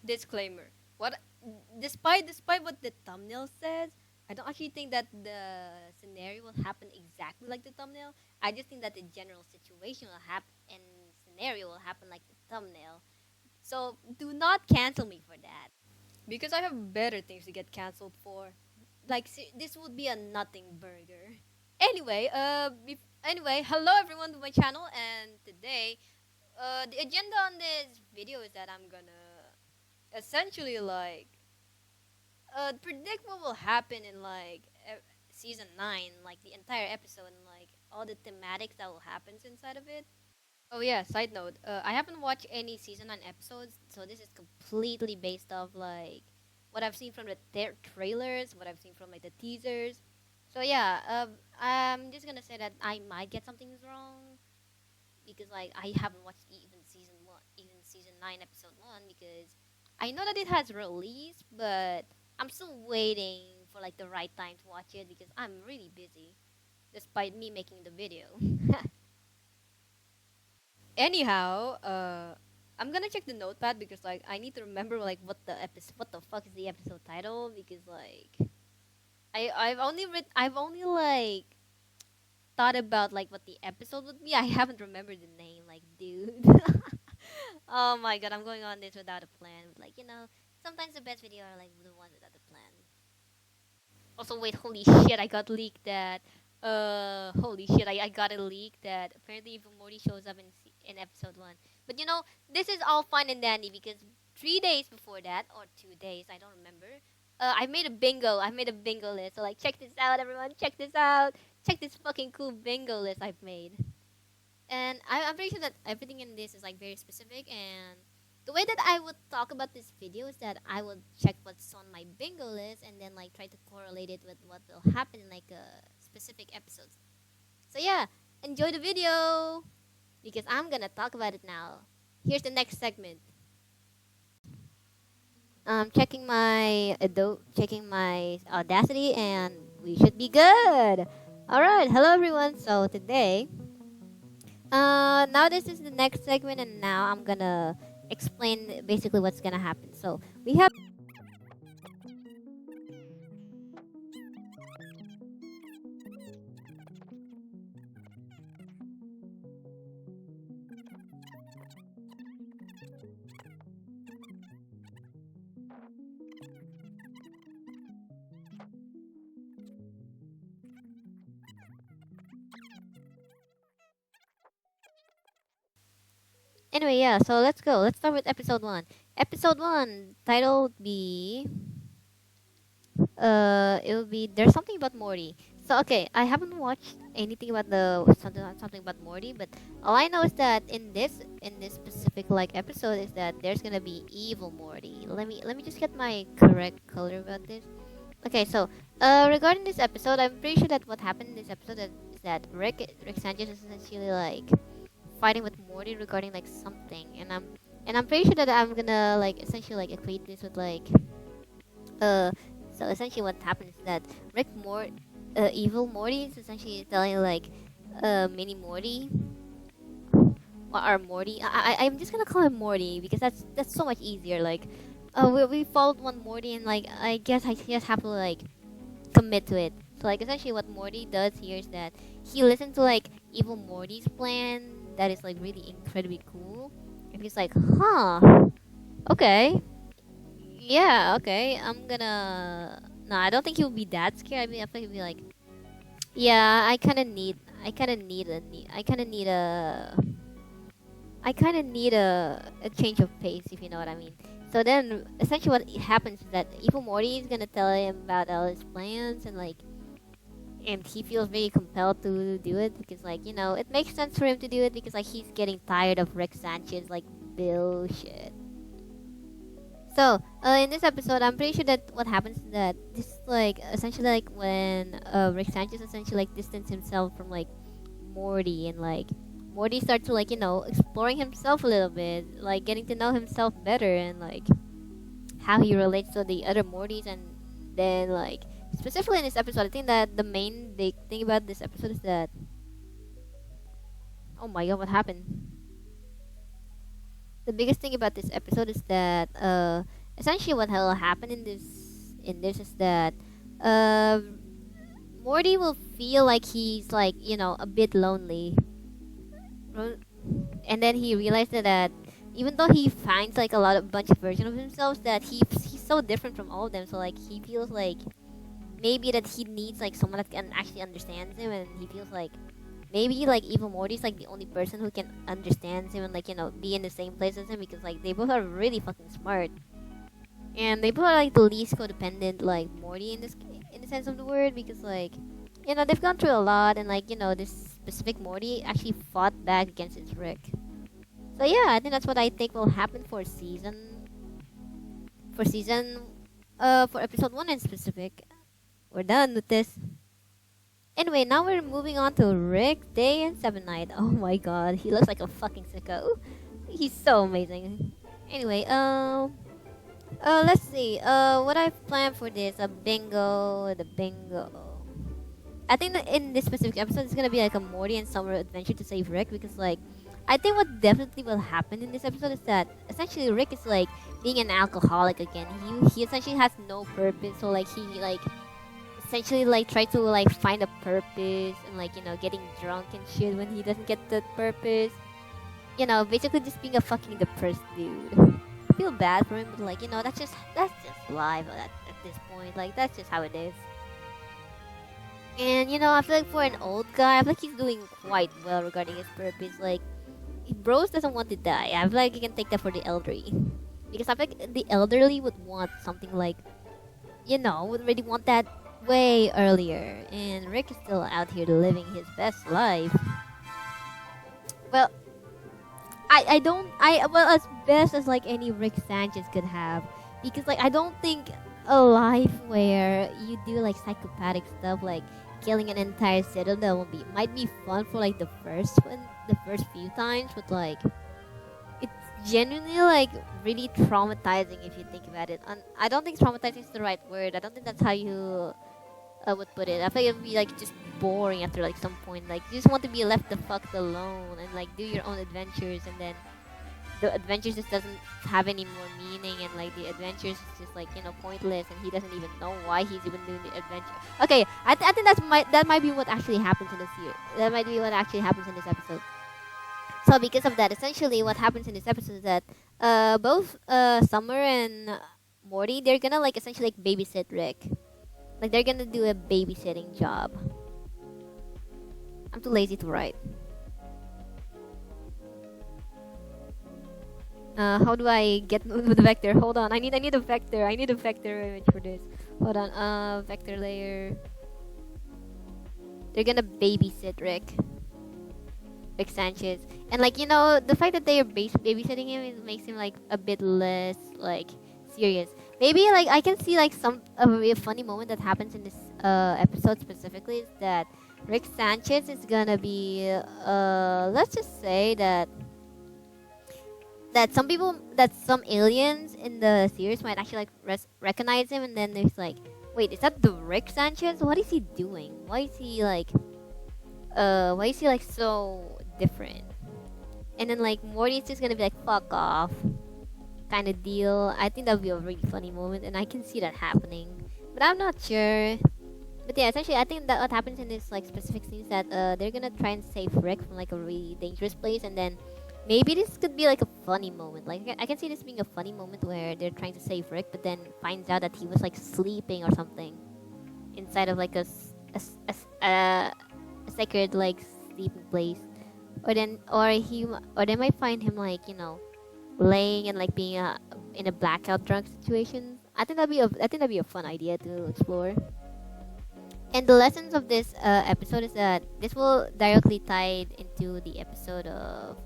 Disclaimer. What despite what the thumbnail says, I don't actually think that the scenario will happen exactly like the thumbnail. I just think that the general situation will happen and scenario will happen like the thumbnail. So do not cancel me for that because I have better things to get canceled for. Like this would be a nothing burger. Anyway, hello everyone to my channel, and today, the agenda on this video is that I'm gonna essentially predict what will happen in season 9, like the entire episode and like all the thematics that will happen inside of it. Oh yeah, side note, I haven't watched any season 9 episodes, so this is completely based off like what I've seen from the trailers, what I've seen from like the teasers. So yeah, I'm just gonna say that I might get some things wrong because like I haven't watched even season 9 episode 1, because I know that it has released, but I'm still waiting for like the right time to watch it because I'm really busy despite me making the video. Anyhow, I'm gonna check the notepad because like I need to remember like what the fuck is the episode title, because like I've only like thought about like what the episode would be. I haven't remembered the name, like dude. Oh my god, I'm going on this without a plan. Like, sometimes the best video are like the ones without a plan. Also, wait, holy shit, I got leaked that. Holy shit, I got a leak that apparently even Morty shows up in episode 1. But this is all fine and dandy because 3 days before that, or 2 days, I don't remember. I made a bingo. I made a bingo list. So like, check this out, everyone. Check this out. Check this fucking cool bingo list I've made. And I'm pretty sure that everything in this is like very specific, and the way that I would talk about this video is that I would check what's on my bingo list and then like try to correlate it with what will happen in like a specific episodes. So yeah, enjoy the video because I'm gonna talk about it now. Here's the next segment. Checking my Audacity, and we should be good. All right, hello everyone. So today, now this is the next segment, and now I'm gonna explain basically what's gonna happen. So we have. Anyway, yeah. So let's go. Let's start with episode 1. Episode 1 title be it will be There's Something About Morty. So okay, I haven't watched anything about the something about Morty, but all I know is that in this specific like episode is that there's gonna be evil Morty. Let me just get my correct color about this. Okay, so regarding this episode, I'm pretty sure that what happened in this episode is that Rick Sanchez is essentially like fighting with Morty regarding like something, and I'm pretty sure that I'm gonna like essentially like equate this with like uh so essentially what happens is that evil Morty is essentially telling like mini Morty or Morty. I'm just gonna call him Morty because that's so much easier. Like, we followed one Morty, and like I guess I just have to like commit to it. So like essentially what Morty does here is that he listens to like evil Morty's plan that is like really incredibly cool, and he's like, huh, okay, yeah, okay, I'm gonna. No, I don't think he'll be that scared. I mean, I think he'll be like, yeah, I kind of need a change of pace, if you know what I mean. So then, essentially, what happens is that Evil Morty is gonna tell him about all his plans, and he feels very compelled to do it because, like, it makes sense for him to do it because, like, he's getting tired of Rick Sanchez like bullshit. So, in this episode, I'm pretty sure that what happens is that this is like essentially like when Rick Sanchez essentially like distance himself from like Morty, and like Morty starts to like exploring himself a little bit, like getting to know himself better, and like how he relates to the other Mortys. And then like specifically in this episode, I think that the main big thing about this episode is that, oh my god, what happened? the biggest thing about this episode is that essentially what will happen in this is that uh Morty will feel like he's like, a bit lonely. Ro- And then he realized that even though he finds like a lot of bunch of version of himself, that he's so different from all of them. So like he feels like maybe that he needs like someone that can actually understand him, and he feels like maybe like Evil Morty's like the only person who can understand him and like be in the same place as him, because like they both are really fucking smart, and they both are like the least codependent like Morty in the sense of the word, because like they've gone through a lot, and like this specific Morty actually fought back against his Rick. So yeah, I think that's what I think will happen for episode 1 in specific. We're done with this. Anyway, now we're moving on to Rick, Day, and Seven Night. Oh my god, he looks like a fucking sicko. He's so amazing. Anyway, let's see. What I've planned for this, the bingo. I think that in this specific episode, it's gonna be like a Morty and Summer adventure to save Rick, because like, I think what definitely will happen in this episode is that essentially Rick is like being an alcoholic again. He essentially has no purpose, so like he like essentially like try to like find a purpose, and like getting drunk and shit when he doesn't get the purpose. Basically just being a fucking depressed dude. I feel bad for him, but like that's just life at this point. Like that's just how it is. And I feel like for an old guy, I feel like he's doing quite well regarding his purpose. Like, Bros doesn't want to die. I feel like you can take that for the elderly, because I feel like the elderly would want something like, would really want that way earlier. And Rick is still out here living his best life. Well, I don't I well as best as like any Rick Sanchez could have, because like I don't think a life where you do like psychopathic stuff like killing an entire citadel might be fun for like the first few times, but like it's genuinely like really traumatizing if you think about it. And I don't think traumatizing is the right word. I don't think that's how you would put it. I feel like it would be like just boring after like some point. Like you just want to be left the fuck alone and like do your own adventures, and then the adventures just doesn't have any more meaning, and like the adventures is just like pointless, and he doesn't even know why he's even doing the adventure. Okay, I think that might be what actually happens in this year. That might be what actually happens in this episode. So because of that, essentially what happens in this episode is that both Summer and Morty, they're gonna like essentially like babysit Rick. Like they're gonna do a babysitting job. I'm too lazy to write. How do I get with the vector? Hold on, I need a vector. I need a vector image for this. Hold on, vector layer. They're gonna babysit Rick Sanchez, and like the fact that they are babysitting him, it makes him like a bit less like serious. Maybe like I can see like a really funny moment that happens in this episode specifically is that Rick Sanchez is gonna be let's just say that some aliens in the series might actually like recognize him, and then there's like, wait, is that the Rick Sanchez? What is he doing? Why is he like so different? And then like Morty's just gonna be like, fuck off, kind of deal. I think that would be a really funny moment, and I can see that happening, but I'm not sure. But yeah, essentially, I think that what happens in this like specific scene is that they're gonna try and save Rick from like a really dangerous place, and then maybe this could be like a funny moment. Like I can see this being a funny moment where they're trying to save Rick, but then finds out that he was like sleeping or something inside of like a sacred like sleeping place, or they might find him like laying and like being in a blackout drunk situation. I think that'd be a fun idea to explore. And the lessons of this episode is that this will directly tie into the episode of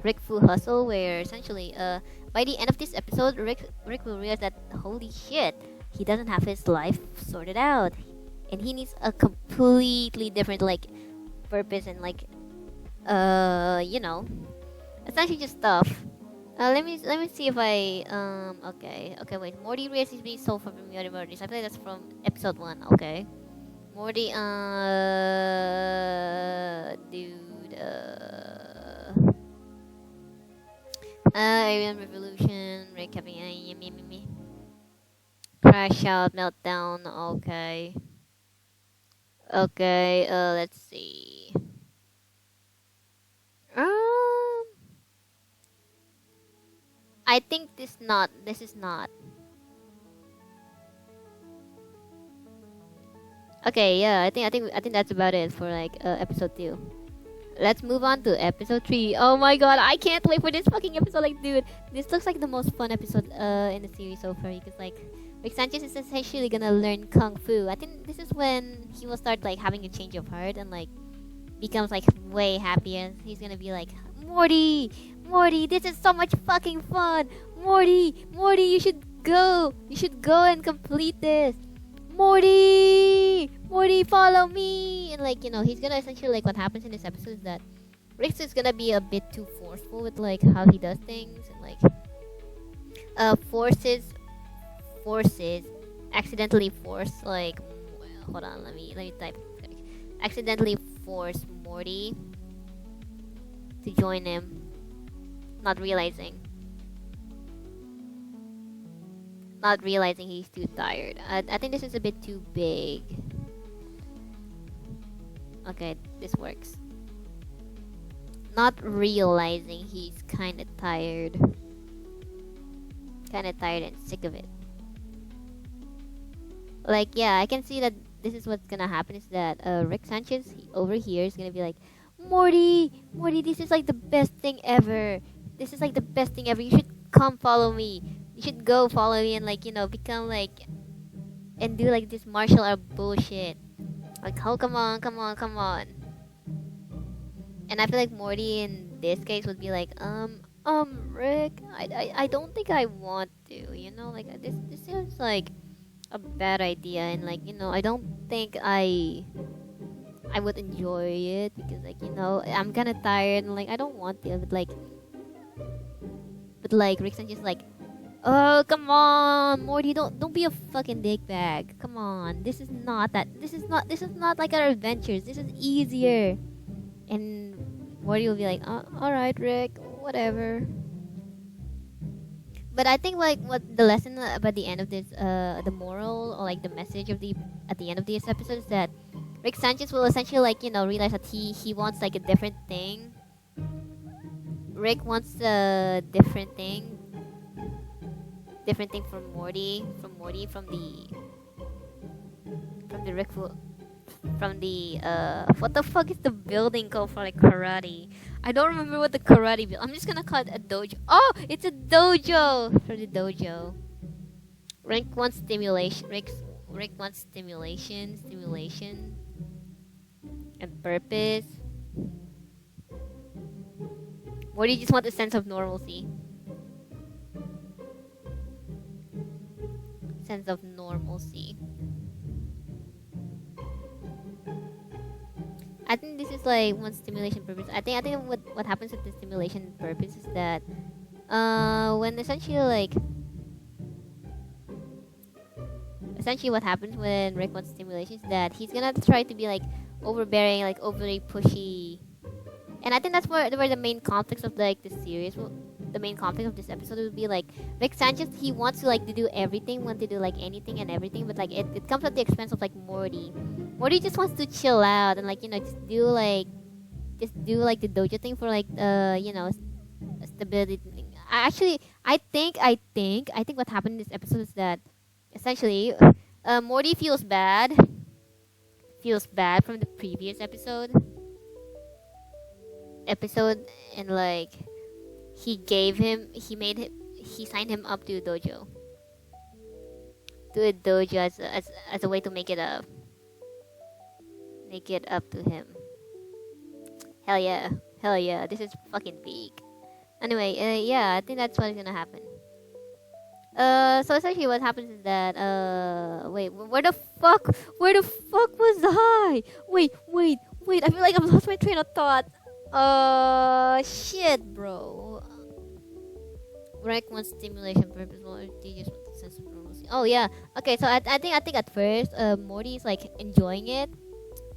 Rick Fu Hustle, where essentially by the end of this episode, Rick will realize that holy shit, he doesn't have his life sorted out, and he needs a completely different like purpose and like essentially just stuff. Let me see if I okay wait, Morty realizes he's being sold from the murders. I think that's from episode 1. Okay, Morty dude Alien Revolution, recapping, me. Crash out, meltdown, okay. Okay, let's see. Um, I think this is not. Okay, yeah, I think that's about it for like episode 2. Let's move on to episode 3. Oh my god, I can't wait for this fucking episode. Like, dude, this looks like the most fun episode in the series so far because like Rick Sanchez is essentially gonna learn kung fu. I think this is when he will start like having a change of heart and like becomes like way happier. He's gonna be like, Morty, this is so much fucking fun. Morty, you should go. You should go and complete this. Morty, follow me. And like, he's gonna essentially like what happens in this episode is that Rick is gonna be a bit too forceful with like how he does things and like forces accidentally force like hold on, let me type. Accidentally force Morty to join him, not realizing he's too tired. I think this is a bit too big. Okay, this works. Not realizing he's kind of tired and sick of it. Like, yeah, I can see that this is what's gonna happen is that Rick Sanchez over here is gonna be like, Morty, this is like the best thing ever. You should come follow me. You should go follow me and like, become like, and do like this martial art bullshit. Like, oh, come on. And I feel like Morty in this case would be like, Rick, I don't think I want to, like this seems like a bad idea, and like, I don't think I would enjoy it because like, I'm kind of tired and like I don't want to, but like Rick Sanchez like, oh, come on, Morty, don't be a fucking dickbag. Come on, this is not like our adventures. This is easier. And Morty will be like, oh, all right, Rick, whatever. But I think like what the lesson about the end of this, the moral or like the message of at the end of this episode is that Rick Sanchez will essentially like realize that he wants like a different thing. Rick wants a different thing from Morty, from the Rick from the what the fuck is the building called for like karate? I don't remember what the karate I'm just gonna call it a dojo. Oh, it's a dojo for the dojo. Rick wants stimulation. Rick wants stimulation and purpose. Morty just wants a sense of normalcy. I think this is like one stimulation purpose. I think what happens with the stimulation purpose is that when essentially what happens when Rick wants stimulation is that he's gonna try to be like overbearing, like overly pushy. And I think that's where the main conflicts of like the series the main conflict of this episode would be like Rick Sanchez, he wants to like to do everything, want to do like anything and everything, but like it comes at the expense of like Morty. Morty just wants to chill out and like just do like the dojo thing for like stability thing. I think what happened in this episode is that essentially Morty feels bad from the previous episode and like he signed him up to a dojo as a way to make it up to him. Hell yeah, this is fucking big. Anyway, yeah, I think that's what's gonna happen. So essentially what happens is that wait, where the fuck was I? Wait, I feel like I've lost my train of thought. Shit, bro. Rick wants stimulation purpose, or do you just want the sense of normalcy? Oh yeah. Okay, so I think at first Morty is like enjoying it,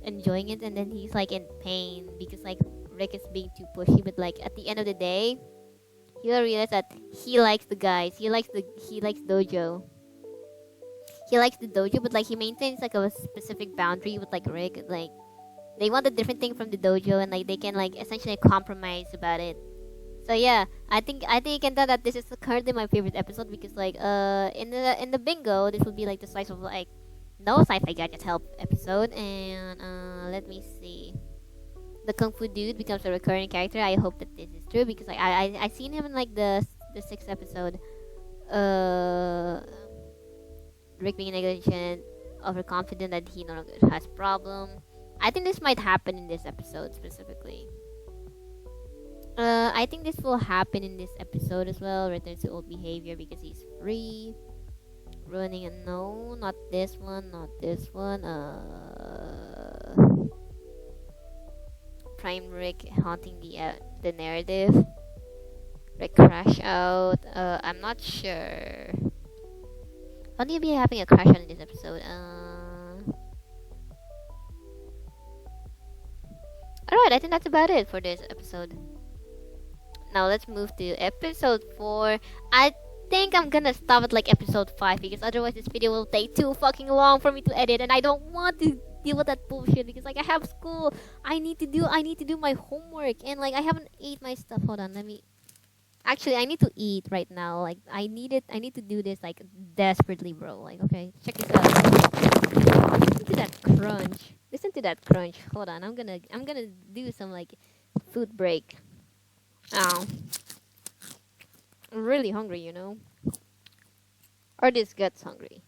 and then he's like in pain because like Rick is being too pushy. But like at the end of the day, he will realize that he likes the guys. He likes dojo. He likes the dojo, but like he maintains like a specific boundary with like Rick. Like they want a different thing from the dojo, and like they can like essentially compromise about it. So yeah, I think you can tell that this is currently my favorite episode because like in the bingo this will be like the size of like no sci-fi gadgets help episode, and let me see. The Kung Fu dude becomes a recurring character. I hope that this is true because like I seen him in like the sixth episode. Uh, Rick being negligent, overconfident that he no longer has problem. I think this might happen in this episode specifically. I think this will happen in this episode as well. Returns to old behavior because he's free. Running a no, not this one, not this one. Prime Rick haunting the narrative. Rick crash out. I'm not sure. How do you be having a crash out in this episode? Alright, I think that's about it for this episode. Now let's move to episode 4. I think I'm gonna stop at like episode 5 because otherwise this video will take too fucking long for me to edit, and I don't want to deal with that bullshit because like I have school. I need to do my homework, and like I haven't ate my stuff. Hold on, let me. Actually, I need to eat right now. Like I need to do this like desperately, bro. Like okay, check this out. Listen to that crunch. Listen to that crunch. Hold on, I'm gonna do some like food break. Oh, I'm really hungry, you know. Or this gut's hungry.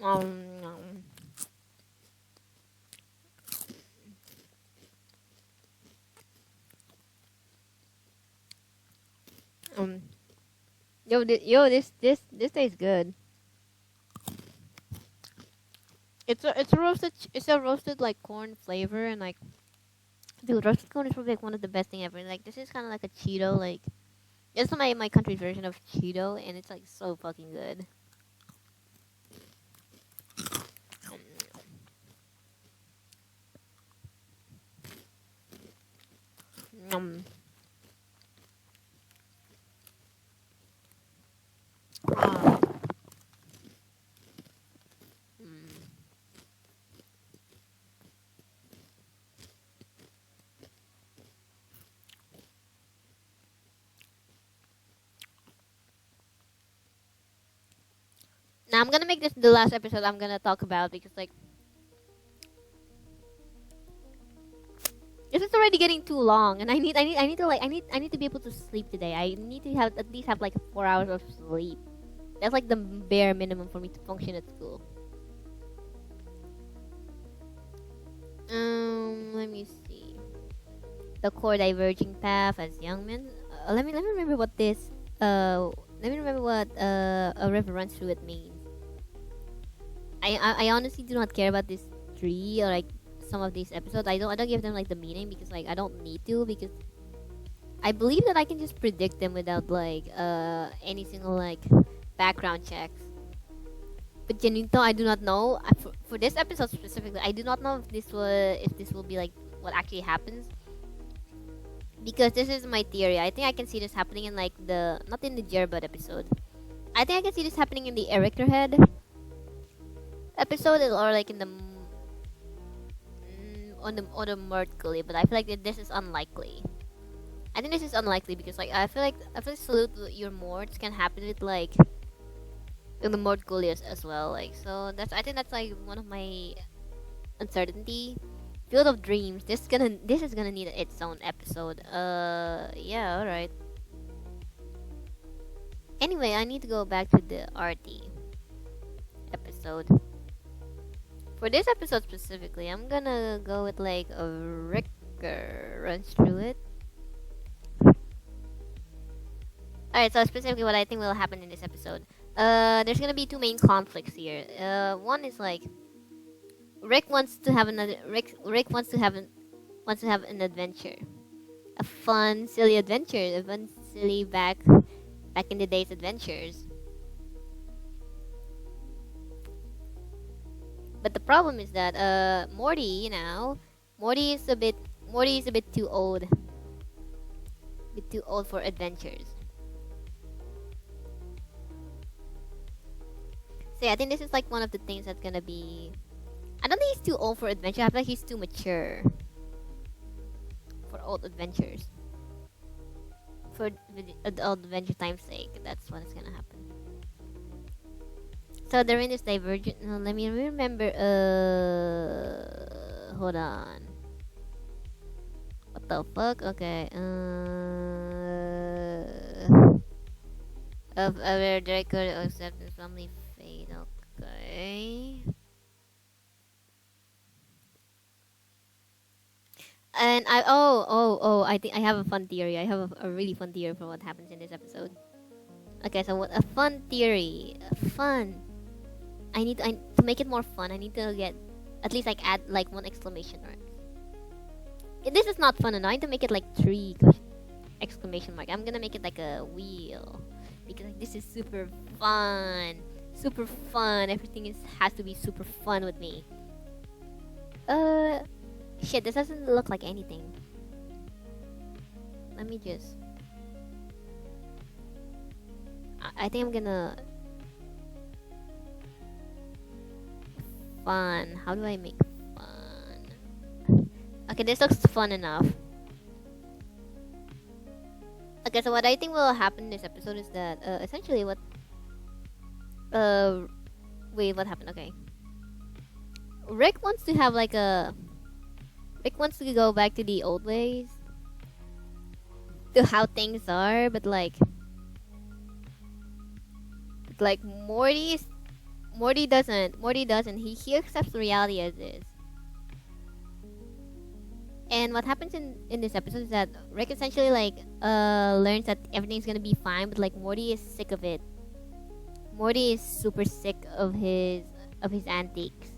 Um, um, this tastes good. It's a roasted like corn flavor, and like dude, roasted corn is probably like one of the best thing ever. Like this is kind of like a Cheeto, like it's my country's version of Cheeto, and it's like so fucking good. Um, ah, mm. Now I'm gonna make this the last episode I'm gonna talk about because like this is already getting too long, and I need to be able to sleep today. I need to have at least have like 4 hours of sleep. That's like the bare minimum for me to function at school. Let me see. The core diverging path as young men. Let me remember what this. Let me remember what a river runs through it means. I honestly do not care about this tree or like some of these episodes. I don't give them like the meaning because like I don't need to, because I believe that I can just predict them without like any single like background checks. But Janito, I do not know. For this episode specifically, I do not know if this will be like what actually happens, because this is my theory. I think I can see this happening in like the not in the Jerbud episode. I think I can see this happening in the Erectorhead episode, or like in the on the Mort Gully, but I feel like that this is unlikely. I think this is unlikely because like I feel like salute your morts can happen with like in the Mort Gully as well. Like so I think that's like one of my uncertainty. Field of Dreams. This is gonna need its own episode. Yeah, alright. Anyway, I need to go back to the RT episode. For this episode specifically, I'm gonna go with like a Ricker runs through it. Alright, so specifically what I think will happen in this episode. There's gonna be two main conflicts here. One is like Rick wants to have an adventure, a fun, silly adventure, a fun, silly back in the days adventures. But But the problem is that Morty, you know, Morty is a bit Morty is a bit too old. Bit too old for adventures. So yeah, I think this is like one of the things that's gonna be. I don't think he's too old for adventure. I feel like he's too mature for old adventures. For old adventure time's sake, that's what is gonna happen. So they're in this divergent. No, let me remember. Hold on. What the fuck? Okay. Of where they could accept his family fate. Okay. And I think I have a fun theory. I have a really fun theory for what happens in this episode. Okay, so what a fun theory. Fun. To make it more fun. I need to get at least like add like one exclamation mark. This is not fun enough. I need to make it like 3 exclamation mark. I'm gonna make it like a wheel because like, this is super fun. Super fun. Everything has to be super fun with me. Shit, this doesn't look like anything. Let me just. I think I'm gonna. Fun. How do I make fun? Okay, this looks fun enough. Okay, so what I think will happen in this episode is that essentially what. Wait, what happened? Okay. Rick wants to have like a. Rick wants to go back to the old ways. To how things are, but like. Like Morty doesn't. Morty doesn't. He accepts reality as is. And what happens in this episode is that Rick essentially like learns that everything's gonna be fine, but like Morty is sick of it. Morty is super sick of his antics.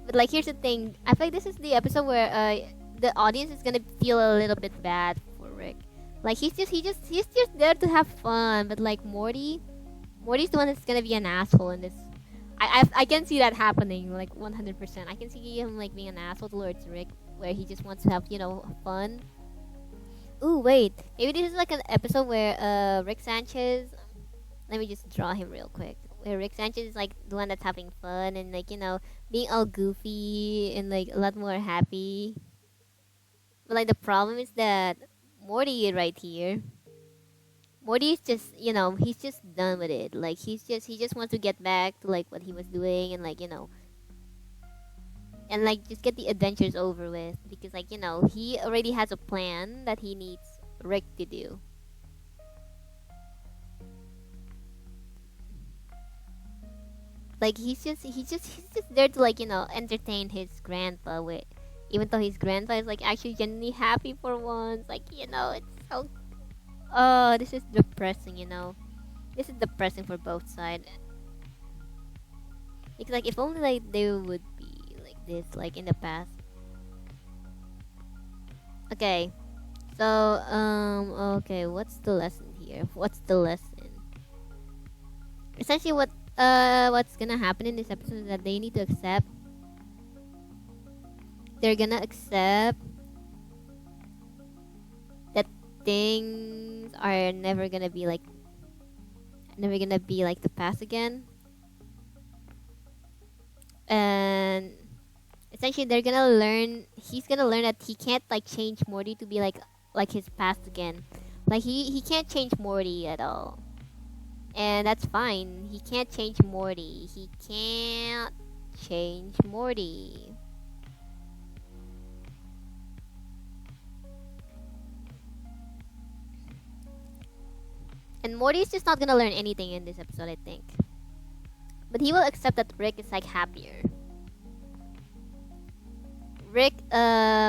But like here's the thing, I feel like this is the episode where the audience is gonna feel a little bit bad for Rick. Like he's just there to have fun, but like Morty's the one that's gonna be an asshole in this. I can see that happening like 100%. I can see him like being an asshole towards Rick, where he just wants to have fun. Ooh, wait, maybe this is like an episode where Rick Sanchez. Let me just draw him real quick. Where Rick Sanchez is like the one that's having fun and like being all goofy and like a lot more happy. But like the problem is that Morty right here. Morty is just he's just done with it. Like he just wants to get back to like what he was doing and like and like just get the adventures over with because like he already has a plan that he needs Rick to do. Like he's just there to like entertain his grandpa with, even though his grandpa is like actually genuinely happy for once. Like it's so. Oh, this is depressing. This is depressing for both sides. Because like if only like they would be like this like in the past. Okay, so okay, what's the lesson here? What's the lesson? Essentially, what's gonna happen in this episode is that they need to accept. They're gonna accept that things are never gonna be like the past again, and essentially they're gonna learn. He's gonna learn that he can't like change Morty to be like his past again. Like he can't change Morty at all. And that's fine. He can't change Morty. He can't change Morty. And Morty's just not gonna learn anything in this episode, I think. But he will accept that Rick is like happier.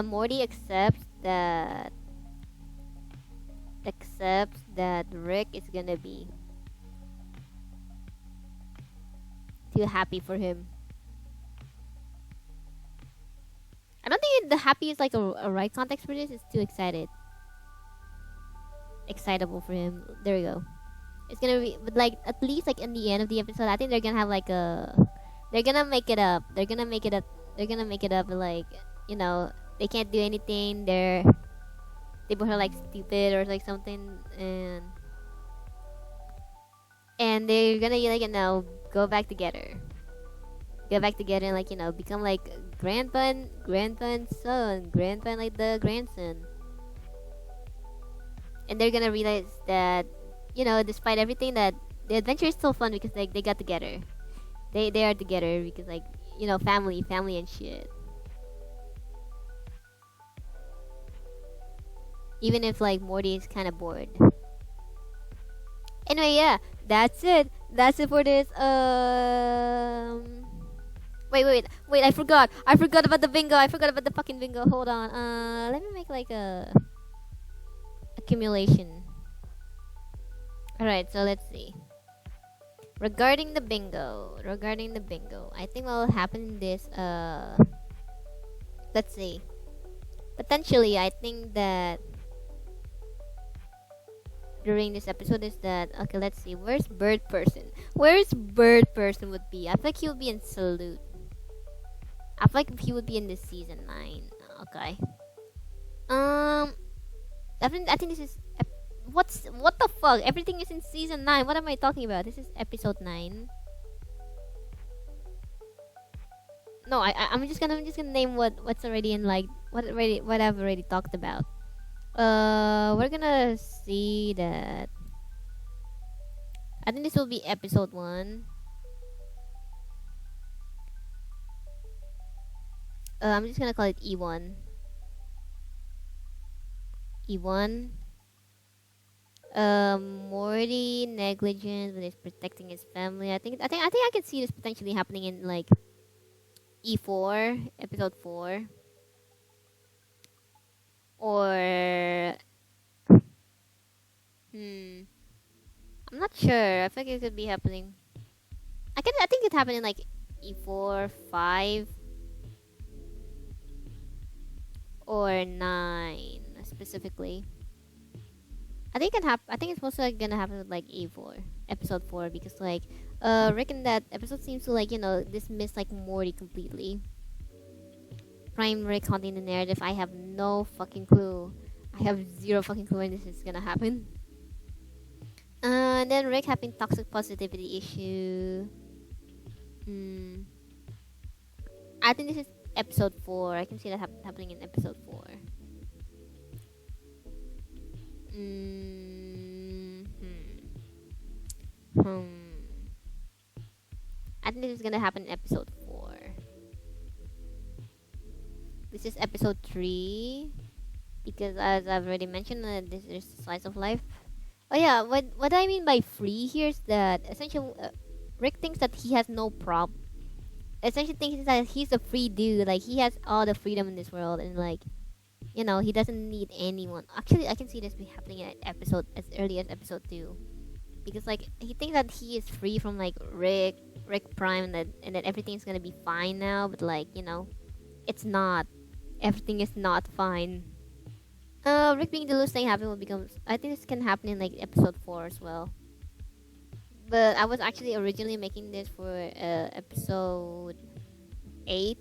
Morty accepts that Rick is gonna be too happy for him. I don't think the happy is like a right context for this. It's too excitable for him. There we go. It's gonna be, but like at least like in the end of the episode, I think they're gonna have like a They're gonna make it up. They're gonna make it up. They're gonna make it up. Like, you know, they can't do anything. They both are like stupid or like something, and they're gonna like, go back together. Go back together and like, become like grandpa and son, grandpa and like the grandson. And they're gonna realize that, despite everything, that the adventure is still fun because like they got together. They are together because like, family and shit. Even if like Morty is kind of bored. Anyway, yeah, that's it. That's it for this. Wait. I forgot. I forgot about the bingo. I forgot about the fucking bingo. Hold on. Let me make like a accumulation. All right. So let's see. Regarding the bingo, I think what will happen in this. Let's see. Potentially, I think that during this episode is that, okay, let's see, where's bird person would be. I feel like he would be in Salute. I feel like he would be in this season 9. Okay. I think this is what the fuck, everything is in season 9. What am I talking about? This is episode 9. No, I'm just gonna name what's already in, like, what I've already talked about. We're gonna see that. I think this will be episode 1. I'm just gonna call it E1. Morty negligent when he's protecting his family. I think I can see this potentially happening in like E4, episode 4. Or I'm not sure. I think it could be happening. I think it happened in like E4, 5, or 9 specifically. I think it's mostly gonna happen with like E4, episode 4, because like Rick in that episode seems to like, dismiss like Morty completely. Prime Rick haunting the narrative. I have no fucking clue. I have zero fucking clue when this is gonna happen. And then Rick having toxic positivity issue. I think this is episode 4. I can see that happening in episode 4. I think this is gonna happen in episode 4. This is episode 3, because as I've already mentioned, this is slice of life. Oh yeah, what I mean by free here is that essentially Rick thinks that he has no prob. Essentially thinks that he's a free dude, like he has all the freedom in this world, and like, he doesn't need anyone. Actually, I can see this be happening at episode as early as episode 2, because like he thinks that he is free from like Rick Prime, and that everything's gonna be fine now, but like, it's not. Everything is not fine. Rick being the loose thing happen will become. I think this can happen in like episode 4 as well. But I was actually originally making this for episode 8.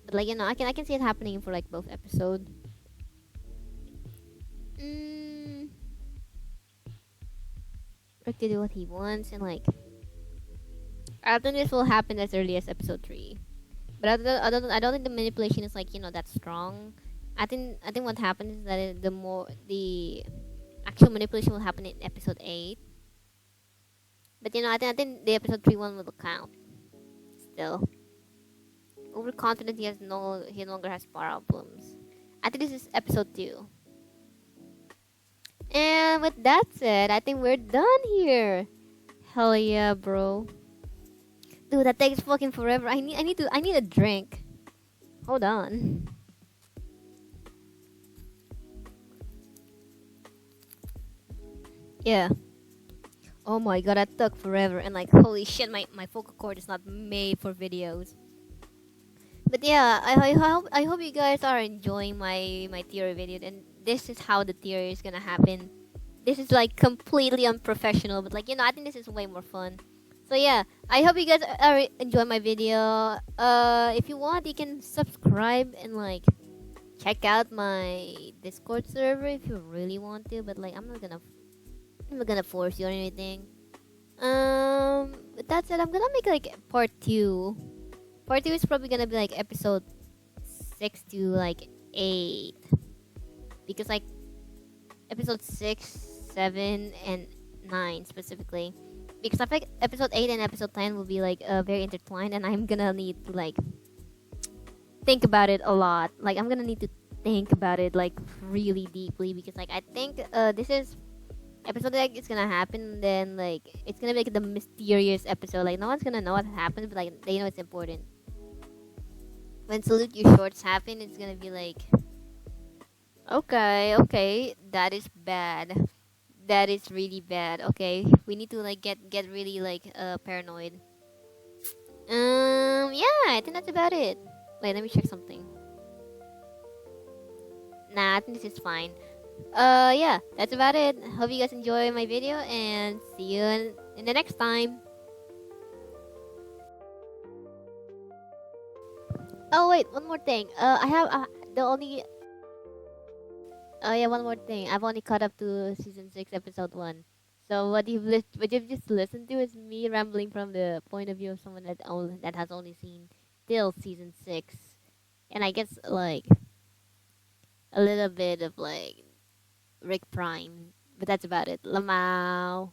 But like, I can see it happening for like both episodes. Rick to do what he wants, and like, I think this will happen as early as episode 3. But I don't think the manipulation is like, that strong. I think what happens is that the actual manipulation will happen in episode 8. But I think the episode 3 one will count. Still, overconfident, he no longer has problems. I think this is episode 2. And with that said, I think we're done here. Hell yeah, bro. Dude, that takes fucking forever. I need a drink. Hold on. Yeah. Oh my god, that took forever, and like, holy shit, my vocal cord is not made for videos. But yeah, I hope you guys are enjoying my theory video, and this is how the theory is gonna happen. This is like completely unprofessional, but like, I think this is way more fun. So yeah, I hope you guys enjoy my video. If you want, you can subscribe and like check out my Discord server if you really want to. But like, I'm not gonna force you or anything. But that's it. I'm gonna make like part two. Part two is probably gonna be like episode 6 to like 8, because like episode 6, 7, and 9 specifically. Because I think episode 8 and episode 10 will be like very intertwined, and I'm gonna need to like think about it a lot. Like I'm gonna need to think about it like really deeply, because like I think this is episode like it's gonna happen, then like it's gonna be like the mysterious episode. Like no one's gonna know what happened, but like they know it's important. When Salute Your Shorts happen, it's gonna be like, okay, okay, that is bad. That is really bad. Okay, we need to like get really like paranoid. Yeah, I think that's about it. Wait, let me check something. Nah, I think this is fine. Yeah, that's about it. Hope you guys enjoy my video, and see you in the next time. Oh wait, one more thing. I have the only. Oh yeah, one more thing. I've only caught up to season 6, episode 1. So what you've just listened to is me rambling from the point of view of someone that has only seen till season 6, and I guess like a little bit of like Rick Prime, but that's about it. Lamau.